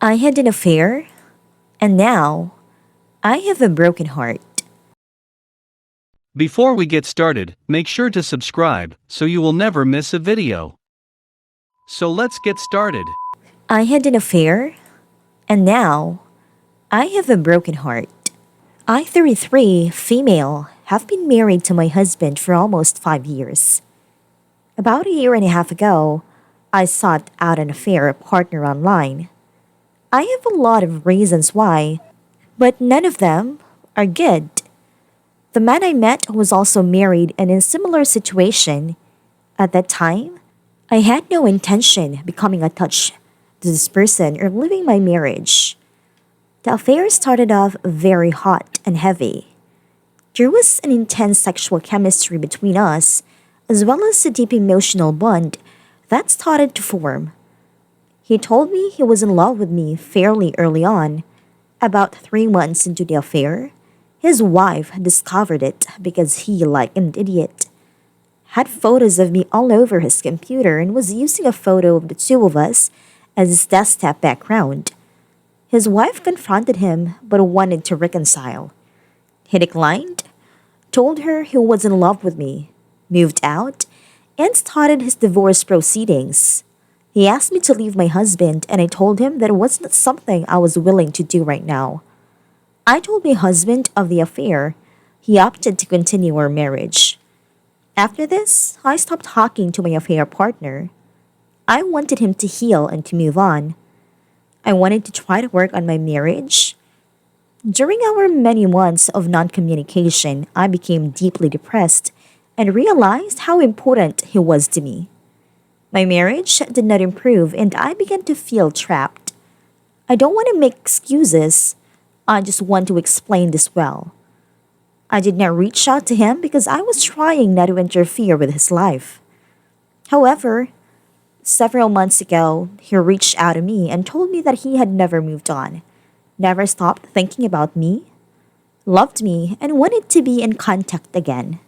I had an affair, and now I have a broken heart. Before we get started, make sure to subscribe so you will never miss a video. So let's get started. I had an affair, and now I have a broken heart. I, 33, female, have been married to my husband for almost 5 years. About a year and a half ago, I sought out an affair partner online. I have a lot of reasons why, but none of them are good. The man I met was also married and in a similar situation. At that time, I had no intention becoming attached to this person or leaving my marriage. The affair started off very hot and heavy. There was an intense sexual chemistry between us, as well as a deep emotional bond that started to form. He told me he was in love with me fairly early on. About 3 months into the affair, his wife discovered it because he, like an idiot, had photos of me all over his computer and was using a photo of the two of us as his desktop background. His wife confronted him but wanted to reconcile. He declined, told her he was in love with me, moved out, and started his divorce proceedings. He asked me to leave my husband, and I told him that it wasn't something I was willing to do right now. I told my husband of the affair. He opted to continue our marriage. After this, I stopped talking to my affair partner. I wanted him to heal and to move on. I wanted to try to work on my marriage. During our many months of non communication, I became deeply depressed and realized how important he was to me. My marriage did not improve, and I began to feel trapped. I don't want to make excuses. I just want to explain this well. I did not reach out to him because I was trying not to interfere with his life. However, several months ago, he reached out to me and told me that he had never moved on, never stopped thinking about me, loved me, and wanted to be in contact again.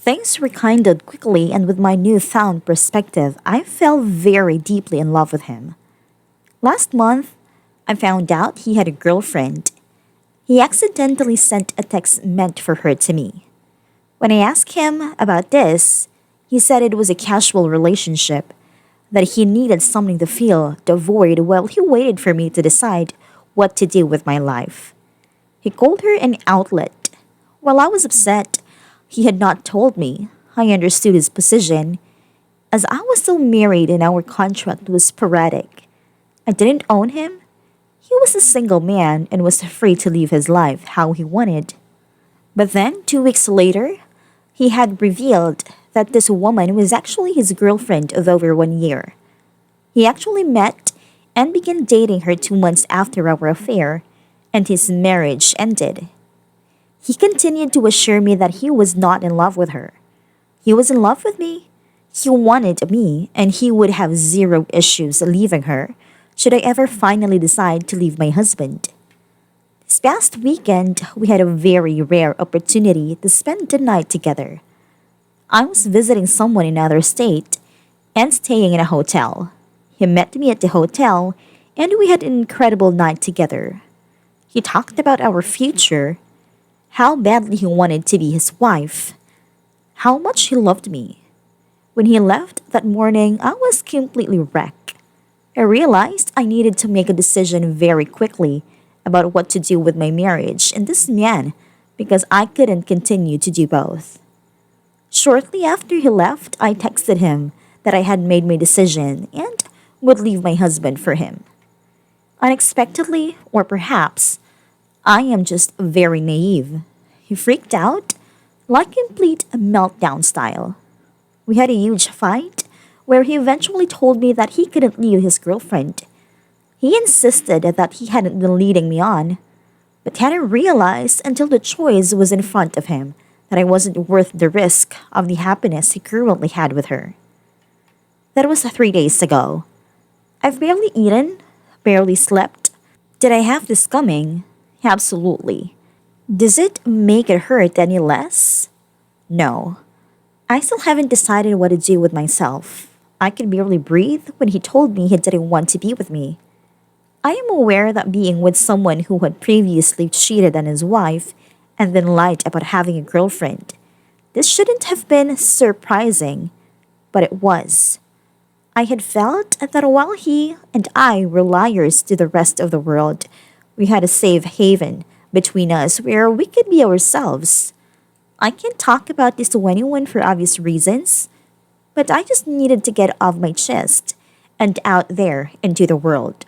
Things rekindled quickly, and with my newfound perspective, I fell very deeply in love with him. Last month, I found out he had a girlfriend. He accidentally sent a text meant for her to me. When I asked him about this, he said it was a casual relationship, that he needed something to fill the void while he waited for me to decide what to do with my life. He called her an outlet. While I was upset, he had not told me. I understood his position, as I was still married and our contract was sporadic. I didn't own him. He was a single man and was free to live his life how he wanted. But then, 2 weeks later, he had revealed that this woman was actually his girlfriend of over 1 year. He actually met and began dating her 2 months after our affair, and his marriage ended. He continued to assure me that he was not in love with her. He was in love with me. He wanted me, and he would have zero issues leaving her should I ever finally decide to leave my husband. This past weekend, we had a very rare opportunity to spend the night together. I was visiting someone in another state and staying in a hotel. He met me at the hotel, and we had an incredible night together. He talked about our future, how badly he wanted to be his wife, how much he loved me. When he left that morning, I was completely wrecked. I realized I needed to make a decision very quickly about what to do with my marriage and this man because I couldn't continue to do both. Shortly after he left, I texted him that I had made my decision and would leave my husband for him. Unexpectedly, or perhaps I am just very naive, he freaked out, like complete meltdown style. We had a huge fight where he eventually told me that he couldn't leave his girlfriend. He insisted that he hadn't been leading me on, but hadn't realized until the choice was in front of him that I wasn't worth the risk of the happiness he currently had with her. That was 3 days ago. I've barely eaten, barely slept. Did I have this coming? Absolutely. Does it make it hurt any less? No. I still haven't decided what to do with myself. I could barely breathe when he told me he didn't want to be with me. I am aware that being with someone who had previously cheated on his wife and then lied about having a girlfriend, this shouldn't have been surprising, but it was. I had felt that while he and I were liars to the rest of the world, we had a safe haven between us where we could be ourselves. I can't talk about this to anyone for obvious reasons, but I just needed to get off my chest and out there into the world.